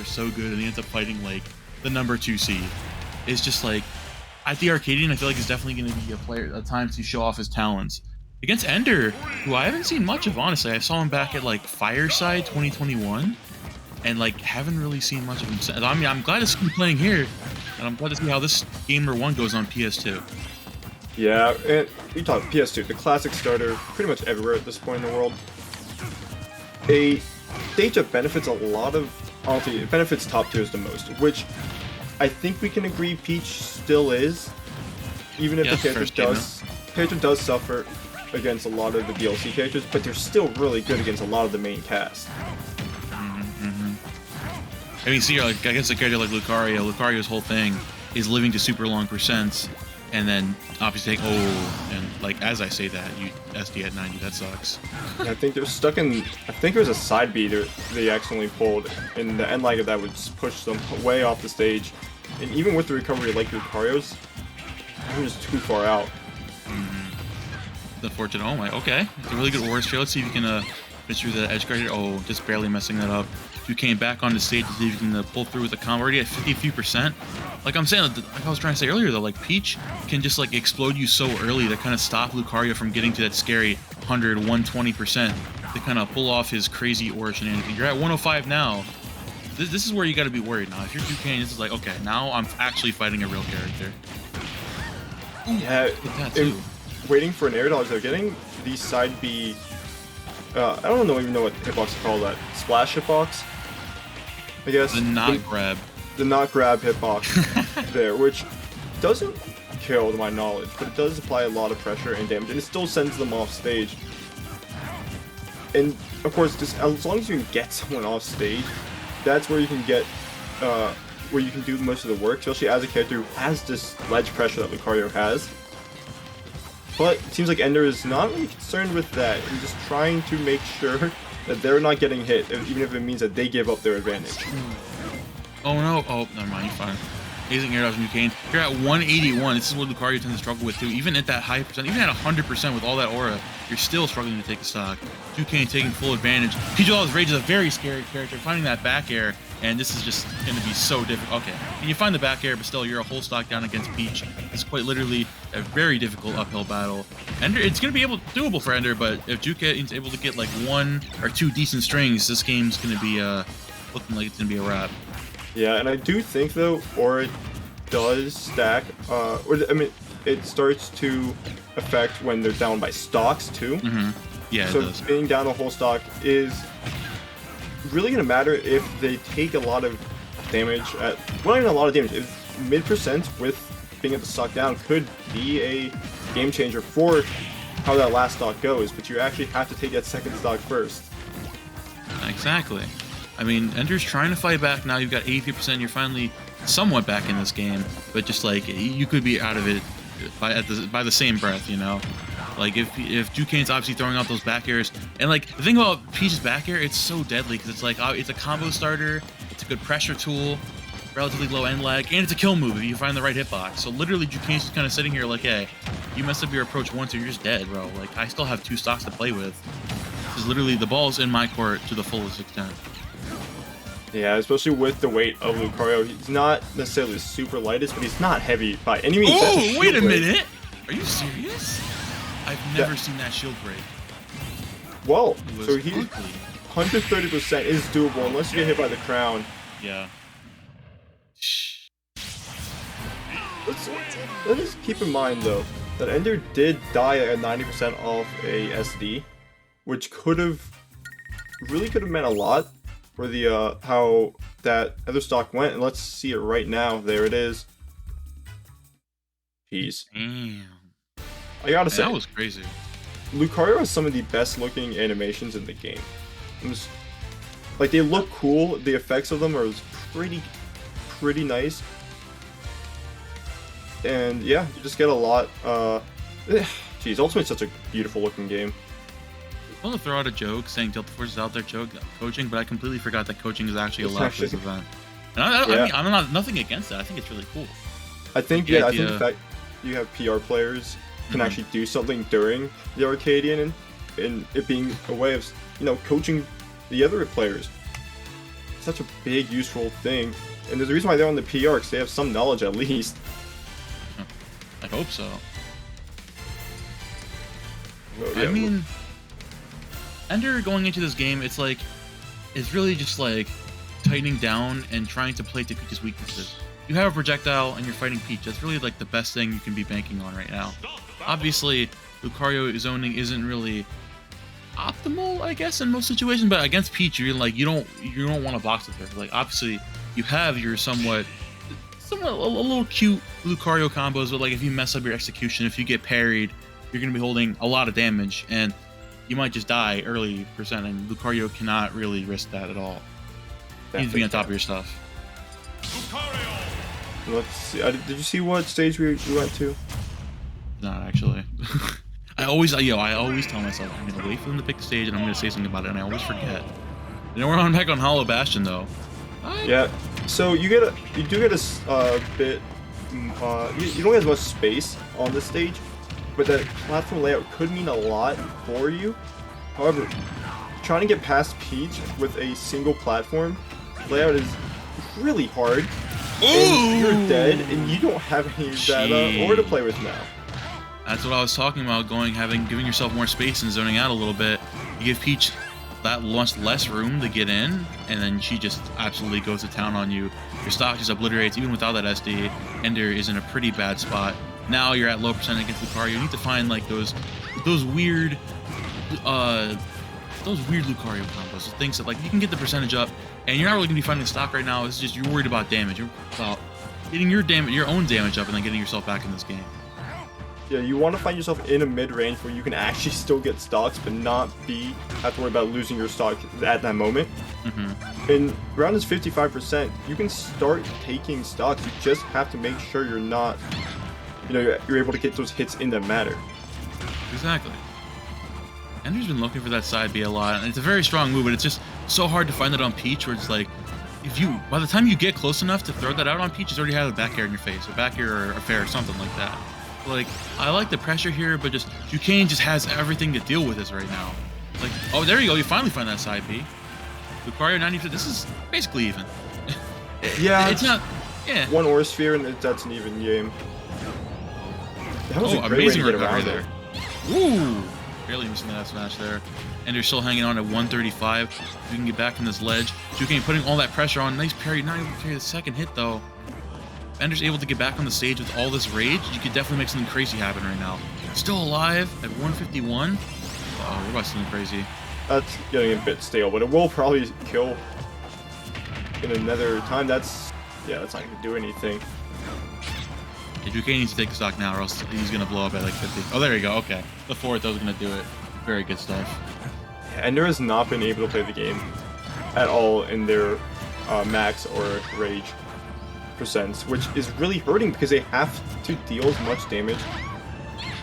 so good, and he ends up fighting like the number 2 seed. It's just like at the Arcadian, I feel like it's definitely going to be a time to show off his talents. Against Ender, who I haven't seen much of, honestly. I saw him back at like Fireside 2021, and like haven't really seen much of him since. I mean, I'm glad to see him playing here, and I'm glad to see how this Game #1 goes on PS2. Yeah, and we talk PS2, the classic starter, pretty much everywhere at this point in the world. A stage that benefits a lot of, honestly, it benefits top tiers the most, which I think we can agree Peach still is, even if the character does suffer against a lot of the DLC characters, but they're still really good against a lot of the main cast. I mean, see, like, I guess a character like Lucario's whole thing is living to super long percents, and then obviously and like as I say that, you SD at 90, that sucks. I think they're stuck in, I think it was a side B they accidentally pulled, and the end lag of that would push them way off the stage. And even with the recovery like Lucario's, it was too far out. The fortune, oh my, okay. It's a really good Aura Sphere. Let's see if you can finish through the edge guard here. Oh, just barely messing that up. Jukain back on the stage to see if you can pull through with the combo. Already at 50%. Like I'm saying, like I was trying to say earlier though, like Peach can just like explode you so early to kind of stop Lucario from getting to that scary 100, 120% to kind of pull off his crazy Aura shenanigans. You're at 105 now. This is where you got to be worried now. If you're Jukain, this is like, okay, now I'm actually fighting a real character. Yeah, waiting for an air dodge, they're getting the side B. I don't even know what hitbox to call that. Splash hitbox, I guess. The not grab. The not grab hitbox there, which doesn't kill to my knowledge, but it does apply a lot of pressure and damage, and it still sends them off stage. And of course, just as long as you can get someone off stage, that's where you can get, where you can do most of the work, especially as a character who has this ledge pressure that Lucario has. But it seems like Ender is not really concerned with that, and just trying to make sure that they're not getting hit, even if it means that they give up their advantage. Oh no, oh, never mind, you're fine. Amazing air dodge from Jukain. You're at 181. This is what Lucario tends to struggle with too. Even at that high percent, even at 100% with all that aura, you're still struggling to take a stock. Jukain taking full advantage. Peach with all his rage is a very scary character. Finding that back air, and this is just going to be so difficult. Okay, and you find the back air, but still you're a whole stock down against Peach. It's quite literally a very difficult uphill battle. Ender, it's going to be doable for Ender, but if Jukain is able to get like 1 or 2 decent strings, this game's going to be looking like it's going to be a wrap. Yeah, and I do think though, Aura does stack, I mean, it starts to affect when they're down by stocks too. Yeah, so it does. being down a whole stock is really going to matter if they take a lot of damage at, well, not even a lot of damage, if mid% with being at the stock down could be a game changer for how that last stock goes, but you actually have to take that second stock first. Exactly. I mean, Ender's trying to fight back now. You've got 83%. You're finally somewhat back in this game, but just like you could be out of it by the same breath, you know. Like if Jukain's obviously throwing out those back airs, and like the thing about Peach's back air, it's so deadly because it's like it's a combo starter, it's a good pressure tool, relatively low end lag, and it's a kill move if you find the right hitbox. So literally, Jukain's just kind of sitting here like, hey, you mess up your approach once, and you're just dead, bro. Like I still have 2 stocks to play with. This is literally the ball's in my court to the fullest extent. Yeah, especially with the weight of Lucario. He's not necessarily the super lightest, but he's not heavy by any means. Oh, wait a minute! Are you serious? I've never seen that shield break. Well, so he's 130% is doable unless you get hit by the crown. Yeah. Let us keep in mind though that Ender did die at 90% off a SD, which could have meant a lot for the how that other stock went, and let's see it right now. There it is. Jeez. Damn. I gotta say, that was crazy. Lucario has some of the best looking animations in the game. Like they look cool. The effects of them are pretty nice. And yeah, you just get a lot. Geez, Ultimate's such a beautiful looking game. I want to throw out a joke saying Delta Force is out there coaching, but I completely forgot that coaching is actually allowed for this event. And I mean, I'm not nothing against that. I think it's really cool. I think I think the fact you have PR players can actually do something during the Arcadian and it being a way of coaching the other players. such a big, useful thing. And there's a reason why they're on the PR, because they have some knowledge at least. I hope so. So, I yeah, mean, Ender going into this game, it's really just like tightening down and trying to play to Peach's weaknesses. You have a projectile and you're fighting Peach. That's really like the best thing you can be banking on right now. Obviously, Lucario zoning isn't really optimal, I guess, in most situations, but against Peach, you don't want to box with her. Like, obviously, you have your somewhat a little cute Lucario combos, but like if you mess up your execution, if you get parried, you're gonna be holding a lot of damage, and you might just die early percent, and Lucario cannot really risk that at all. You need to be on top of your stuff. Let's see. Did you see what stage we went to? Not actually. I always tell myself I'm gonna wait for them to pick the stage and I'm gonna say something about it, and I always forget. You know, we're on back on Hollow Bastion though. Yeah. So you do get a bit. You don't get as much space on this stage, but that platform layout could mean a lot for you. However, trying to get past Peach with a single platform layout is really hard. Ooh! And you're dead, and you don't have any data or to play with now. That's what I was talking about, giving yourself more space and zoning out a little bit. You give Peach that much less room to get in, and then she just absolutely goes to town on you. Your stock just obliterates, even without that SD. Ender is in a pretty bad spot. Now you're at low percent against Lucario. You need to find like those weird Lucario combos, things that like you can get the percentage up, and you're not really gonna be finding stock right now. It's just you're worried about damage. You're about getting your own damage up, and then getting yourself back in this game. Yeah, you want to find yourself in a mid-range where you can actually still get stocks, but not have to worry about losing your stock at that moment. Mm-hmm. And around this 55%, you can start taking stocks. You just have to make sure you're not, you're able to get those hits in that matter. Exactly. Ender's been looking for that side B a lot, and it's a very strong move, but it's just so hard to find it on Peach, where it's like, by the time you get close enough to throw that out on Peach, it's already had a back air in your face, or back air or a fair or something like that. Like, I like the pressure here, but just Jukain just has everything to deal with this right now. Like, oh, there you go. You finally find that side B. Lucario 90. This is basically even. Yeah, it's not. Yeah. One Aura Sphere, and that's an even game. That was a great amazing way to get recovery around there. Ooh, barely missing that smash there. Ender's still hanging on at 135. If we can get back from this ledge. Jukain putting all that pressure on. Nice parry. Not able to carry the second hit though. Ender's able to get back on the stage with all this rage. You could definitely make something crazy happen right now. Still alive at 151. Oh, we're about to something crazy. That's getting a bit stale, but it will probably kill in another time. That's not going to do anything. Yeah, Jukain needs to take the stock now, or else he's going to blow up at like 50. Oh, there you go. Okay. The fourth, that was going to do it. Very good stuff. Yeah, Ender has not been able to play the game at all in their max or rage percents, which is really hurting because they have to deal as much damage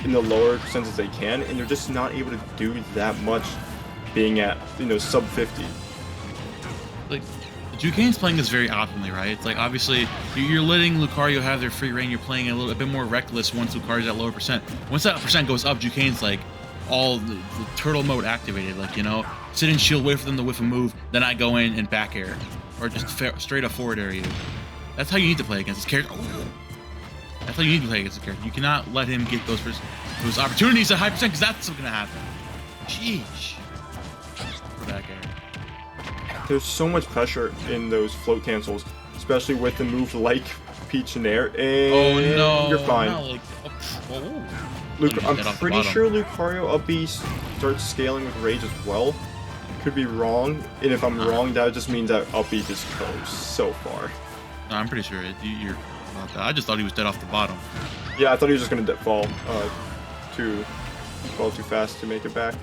in the lower percents as they can, and they're just not able to do that much being at sub 50. Like, Jukain's playing this very optimally, right? It's like, obviously you're letting Lucario have their free reign. You're playing a bit more reckless once Lucario's at lower percent. Once that percent goes up, Jukain's like all the turtle mode activated, like, sit in shield, wait for them to whiff a move, then I go in and back air, or just straight up forward air you. That's how you need to play against this character. Oh. That's how you need to play against this character. You cannot let him get those opportunities at high percent, because that's what's going to happen. Sheesh. Back air. There's so much pressure in those float cancels, especially with the move like Peach and Air, and you're fine. I'm pretty sure Lucario up B starts scaling with Rage as well. Could be wrong, and if I'm wrong, that just means that up B just goes so far. No, I'm pretty sure you're about that. I just thought he was dead off the bottom. Yeah, I thought he was just gonna fall too fast to make it back.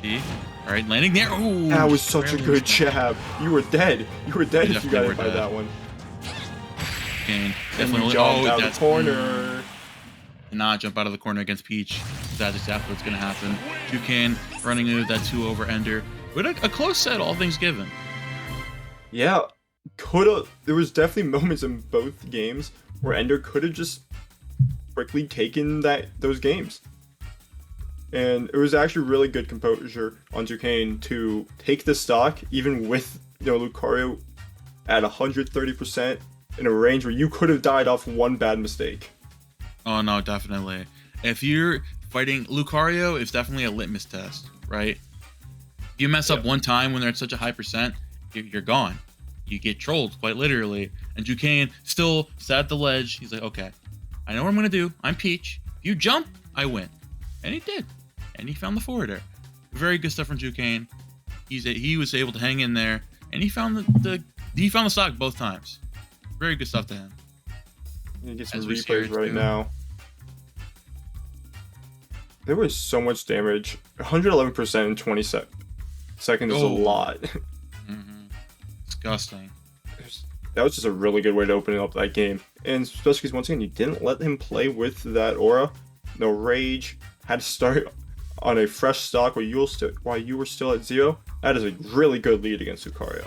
See? All right, landing there. Ooh, that was such a good jab. You were dead. You were dead if you got hit by that one. Okay, definitely jumped out of the corner. Not jump out of the corner against Peach. That's exactly what's gonna happen. Jukain running into that 2 over Ender. But a close set, all things given. Yeah. There was definitely moments in both games where Ender could have just quickly taken those games. And it was actually really good composure on Jukain to take the stock, even with Lucario at 130% in a range where you could have died off one bad mistake. Oh no, definitely. If you're fighting Lucario, it's definitely a litmus test, right? If you mess up one time when they're at such a high percent, you're gone. You get trolled, quite literally. And Jukain still sat at the ledge. He's like, okay, I know what I'm going to do. I'm Peach. If you jump, I win. And he did. And he found the forwarder. Very good stuff from Jukain. He was able to hang in there. And he found the stock both times. Very good stuff to him. You get some replays right now. There was so much damage. 111% in 20 seconds is a lot. Disgusting. That was just a really good way to open up that game. And especially because, once again, you didn't let him play with that aura. No rage. Had to start on a fresh stock while you were still at 0. That is a really good lead against Lucario.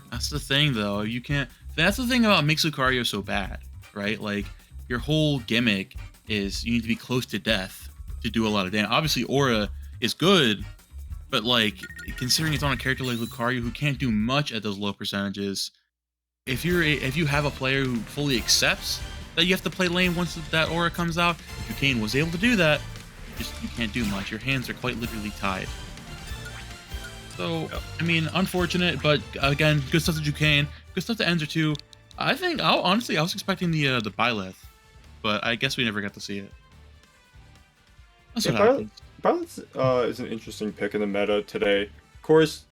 That's the thing, though. You can't... That's the thing about makes Lucario so bad, right? Like, your whole gimmick is you need to be close to death to do a lot of damage. Obviously, aura is good, but, like, considering it's on a character like Lucario who can't do much at those low percentages, if you have a player who fully accepts that you have to play lane once that aura comes out, if Jukain was able to do that, you can't do much. Your hands are quite literally tied. So, I mean, unfortunate, but again, good stuff to Jukain, good stuff to Enzer too. I think, honestly, I was expecting the Byleth, but I guess we never got to see it. That's what happens. Byleth is an interesting pick in the meta today. Of course,